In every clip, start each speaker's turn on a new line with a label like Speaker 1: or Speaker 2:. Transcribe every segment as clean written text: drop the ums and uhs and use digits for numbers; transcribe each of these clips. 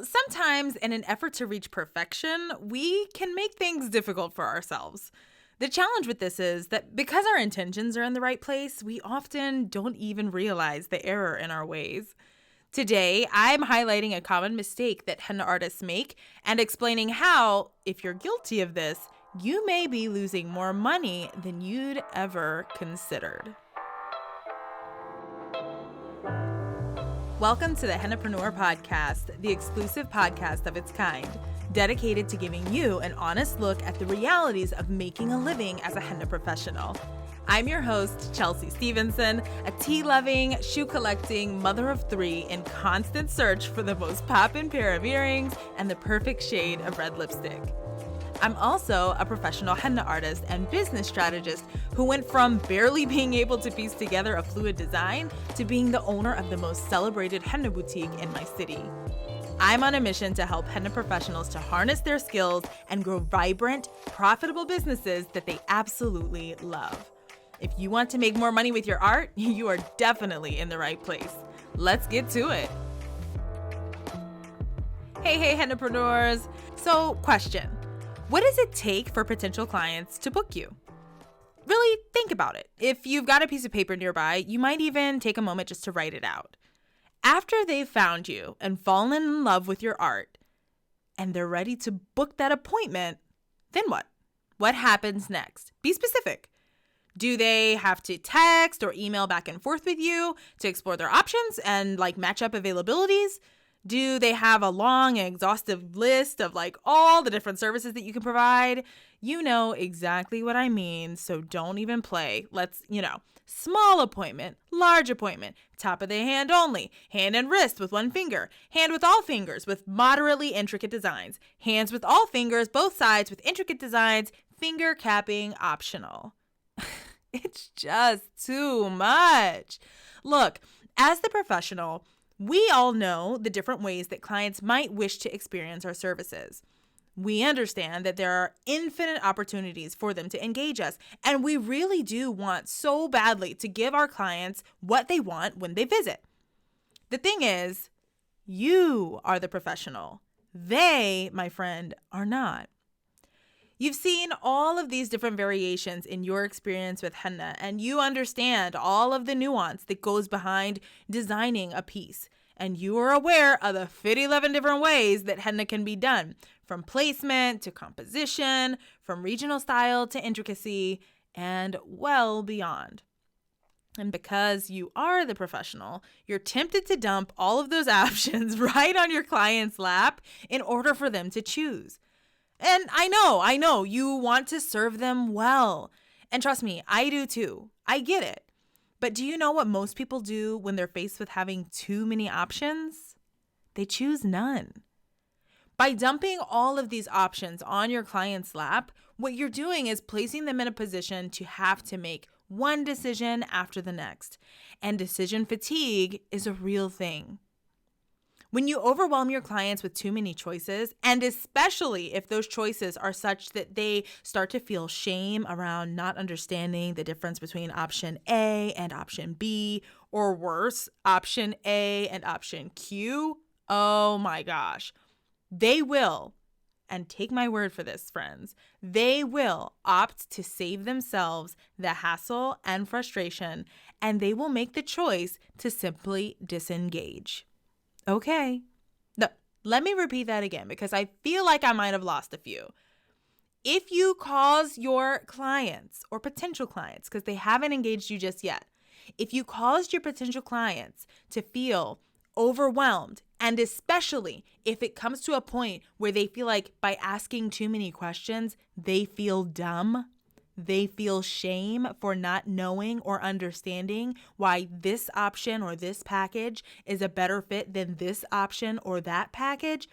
Speaker 1: Sometimes in an effort to reach perfection, we can make things difficult for ourselves. The challenge with this is that because our intentions are in the right place, we often don't even realize the error in our ways. Today, I'm highlighting a common mistake that henna artists make and explaining how, if you're guilty of this, you may be losing more money than you'd ever considered. Welcome to the Hennapreneur Podcast, the exclusive podcast of its kind, dedicated to giving you an honest look at the realities of making a living as a henna professional. I'm your host, Chelsea Stevenson, a tea-loving, shoe-collecting mother of three in constant search for the most poppin' pair of earrings and the perfect shade of red lipstick. I'm also a professional henna artist and business strategist who went from barely being able to piece together a fluid design to being the owner of the most celebrated henna boutique in my city. I'm on a mission to help henna professionals to harness their skills and grow vibrant, profitable businesses that they absolutely love. If you want to make more money with your art, you are definitely in the right place. Let's get to it. Hey, hennapreneurs. So, question. What does it take for potential clients to book you? Really think about it. If you've got a piece of paper nearby, you might even take a moment just to write it out. After they've found you and fallen in love with your art, and they're ready to book that appointment, then what? What happens next? Be specific. Do they have to text or email back and forth with you to explore their options and match up availabilities? Do they have a long and exhaustive list of all the different services that you can provide? You know exactly what I mean, so don't even play. Let's, small appointment, large appointment, top of the hand only, hand and wrist with one finger, hand with all fingers with moderately intricate designs, hands with all fingers, both sides with intricate designs, finger capping optional. It's just too much. Look, as the professional, we all know the different ways that clients might wish to experience our services. We understand that there are infinite opportunities for them to engage us, and we really do want so badly to give our clients what they want when they visit. The thing is, you are the professional. They, my friend, are not. You've seen all of these different variations in your experience with henna, and you understand all of the nuance that goes behind designing a piece. And you are aware of the 11 different ways that henna can be done, from placement to composition, from regional style to intricacy, and well beyond. And because you are the professional, you're tempted to dump all of those options right on your client's lap in order for them to choose. And I know, you want to serve them well. And trust me, I do too. I get it. But do you know what most people do when they're faced with having too many options? They choose none. By dumping all of these options on your client's lap, what you're doing is placing them in a position to have to make one decision after the next. And decision fatigue is a real thing. When you overwhelm your clients with too many choices, and especially if those choices are such that they start to feel shame around not understanding the difference between option A and option B, or worse, option A and option Q, oh my gosh, they will, and take my word for this, friends, they will opt to save themselves the hassle and frustration, and they will make the choice to simply disengage. Okay. No, let me repeat that again because I feel like I might have lost a few. If you cause your clients or potential clients, because they haven't engaged you just yet, if you caused your potential clients to feel overwhelmed, and especially if it comes to a point where they feel like by asking too many questions, they feel dumb, they feel shame for not knowing or understanding why this option or this package is a better fit than this option or that package,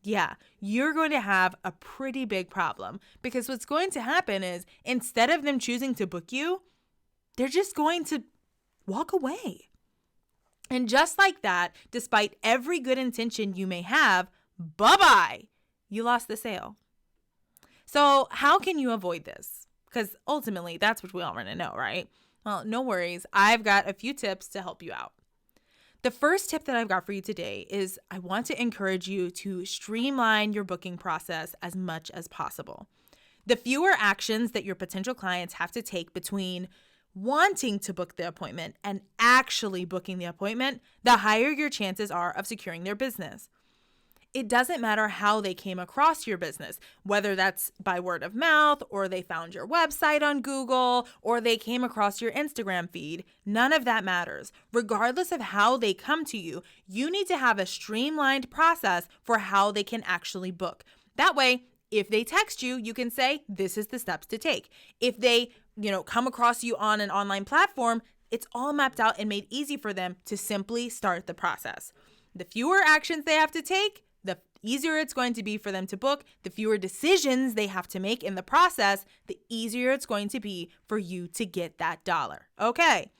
Speaker 1: yeah, you're going to have a pretty big problem, because what's going to happen is instead of them choosing to book you, they're just going to walk away. And just like that, despite every good intention you may have, bye-bye, you lost the sale. So how can you avoid this? Because ultimately, that's what we all want to know, right? Well, no worries. I've got a few tips to help you out. The first tip that I've got for you today is I want to encourage you to streamline your booking process as much as possible. The fewer actions that your potential clients have to take between wanting to book the appointment and actually booking the appointment, the higher your chances are of securing their business. It doesn't matter how they came across your business, whether that's by word of mouth or they found your website on Google or they came across your Instagram feed. None of that matters. Regardless of how they come to you, you need to have a streamlined process for how they can actually book. That way, if they text you, you can say, this is the steps to take. If they, come across you on an online platform, it's all mapped out and made easy for them to simply start the process. The fewer actions they have to take, the easier it's going to be for them to book. The fewer decisions they have to make in the process, the easier it's going to be for you to get that dollar. Okay.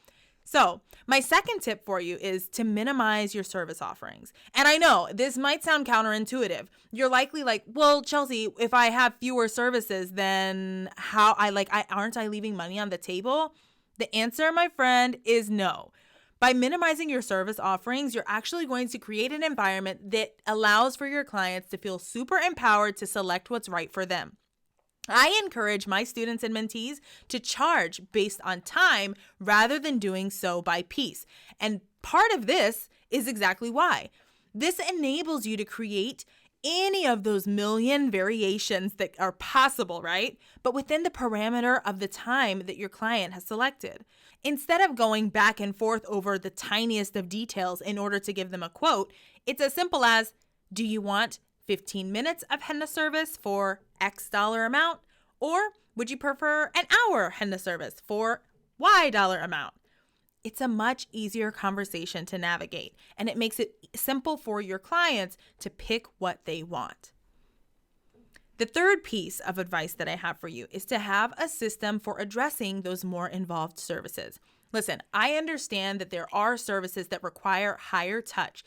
Speaker 1: So my second tip for you is to minimize your service offerings. And I know this might sound counterintuitive. You're likely like, well, Chelsea, if I have fewer services, then aren't I leaving money on the table? The answer, my friend, is no. By minimizing your service offerings, you're actually going to create an environment that allows for your clients to feel super empowered to select what's right for them. I encourage my students and mentees to charge based on time rather than doing so by piece. And part of this is exactly why. This enables you to create any of those million variations that are possible, right? But within the parameter of the time that your client has selected. Instead of going back and forth over the tiniest of details in order to give them a quote, it's as simple as, do you want 15 minutes of henna service for X dollar amount? Or would you prefer an hour henna service for Y dollar amount? It's a much easier conversation to navigate, and it makes it simple for your clients to pick what they want. The third piece of advice that I have for you is to have a system for addressing those more involved services. Listen, I understand that there are services that require higher touch.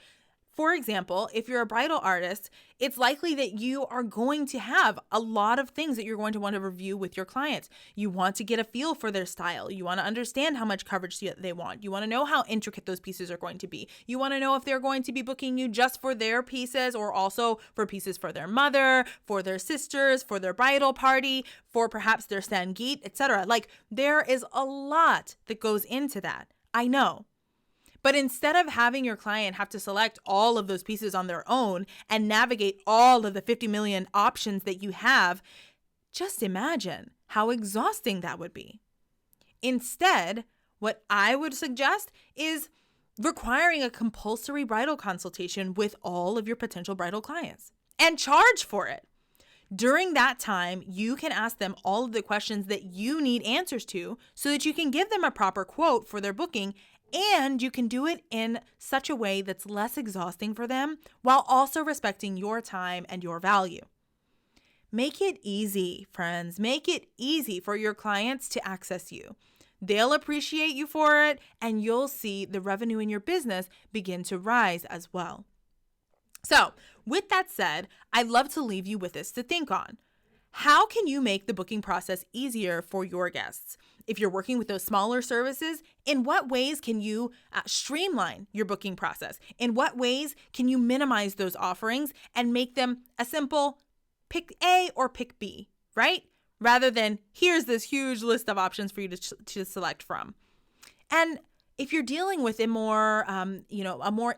Speaker 1: For example, if you're a bridal artist, it's likely that you are going to have a lot of things that you're going to want to review with your clients. You want to get a feel for their style. You want to understand how much coverage they want. You want to know how intricate those pieces are going to be. You want to know if they're going to be booking you just for their pieces or also for pieces for their mother, for their sisters, for their bridal party, for perhaps their sangeet, etc. There is a lot that goes into that. I know. But instead of having your client have to select all of those pieces on their own and navigate all of the 50 million options that you have, just imagine how exhausting that would be. Instead, what I would suggest is requiring a compulsory bridal consultation with all of your potential bridal clients and charge for it. During that time, you can ask them all of the questions that you need answers to so that you can give them a proper quote for their booking. And you can do it in such a way that's less exhausting for them while also respecting your time and your value. Make it easy, friends. Make it easy for your clients to access you. They'll appreciate you for it, and you'll see the revenue in your business begin to rise as well. So, with that said, I'd love to leave you with this to think on. How can you make the booking process easier for your guests? If you're working with those smaller services, in what ways can you streamline your booking process? In what ways can you minimize those offerings and make them a simple pick A or pick B, right? Rather than here's this huge list of options for you to select from. And if you're dealing with a more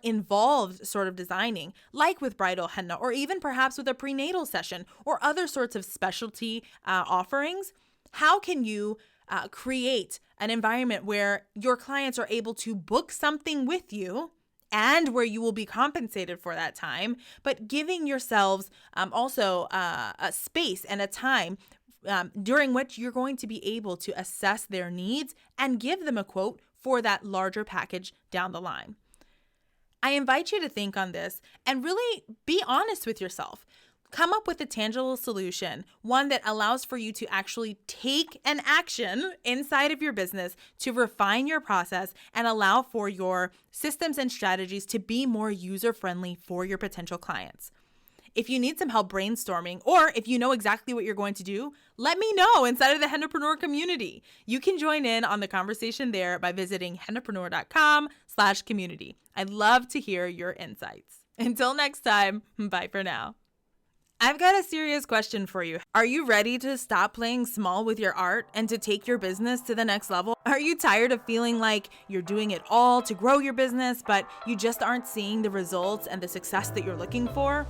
Speaker 1: involved sort of designing, like with bridal henna, or even perhaps with a prenatal session or other sorts of specialty offerings, how can you create an environment where your clients are able to book something with you and where you will be compensated for that time, but giving yourselves also a space and a time during which you're going to be able to assess their needs and give them a quote for that larger package down the line. I invite you to think on this and really be honest with yourself. Come up with a tangible solution, one that allows for you to actually take an action inside of your business to refine your process and allow for your systems and strategies to be more user-friendly for your potential clients. If you need some help brainstorming, or if you know exactly what you're going to do, let me know inside of the Hennapreneur community. You can join in on the conversation there by visiting hennapreneur.com/community. I'd love to hear your insights. Until next time, bye for now. I've got a serious question for you. Are you ready to stop playing small with your art and to take your business to the next level? Are you tired of feeling like you're doing it all to grow your business, but you just aren't seeing the results and the success that you're looking for?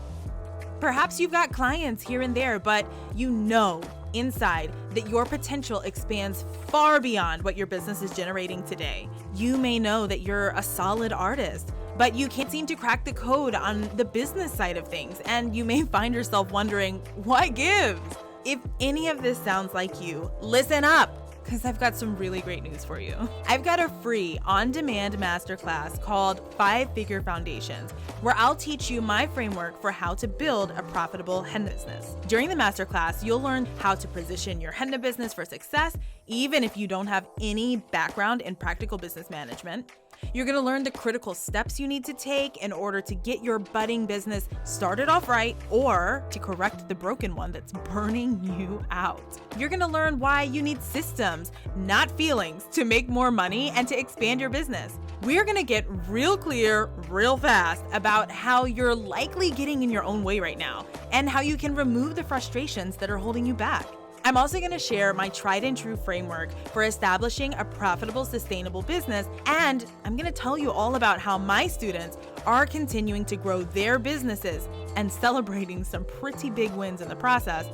Speaker 1: Perhaps you've got clients here and there, but you know inside that your potential expands far beyond what your business is generating today. You may know that you're a solid artist, but you can't seem to crack the code on the business side of things, and you may find yourself wondering, what gives? If any of this sounds like you, listen up, because I've got some really great news for you. I've got a free on-demand masterclass called 5-Figure Foundations, where I'll teach you my framework for how to build a profitable henna business. During the masterclass, you'll learn how to position your henna business for success, even if you don't have any background in practical business management. You're going to learn the critical steps you need to take in order to get your budding business started off right, or to correct the broken one that's burning you out. You're going to learn why you need systems, not feelings, to make more money and to expand your business. We're going to get real clear, real fast about how you're likely getting in your own way right now and how you can remove the frustrations that are holding you back. I'm also going to share my tried and true framework for establishing a profitable, sustainable business, and I'm going to tell you all about how my students are continuing to grow their businesses and celebrating some pretty big wins in the process,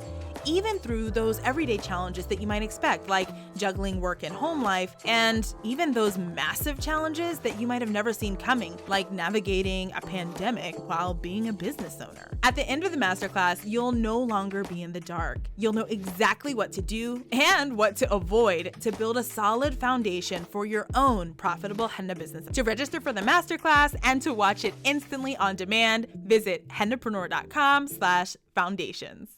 Speaker 1: even through those everyday challenges that you might expect, like juggling work and home life, and even those massive challenges that you might have never seen coming, like navigating a pandemic while being a business owner. At the end of the masterclass, you'll no longer be in the dark. You'll know exactly what to do and what to avoid to build a solid foundation for your own profitable henna business. To register for the masterclass and to watch it instantly on demand, visit hennapreneur.com/foundations.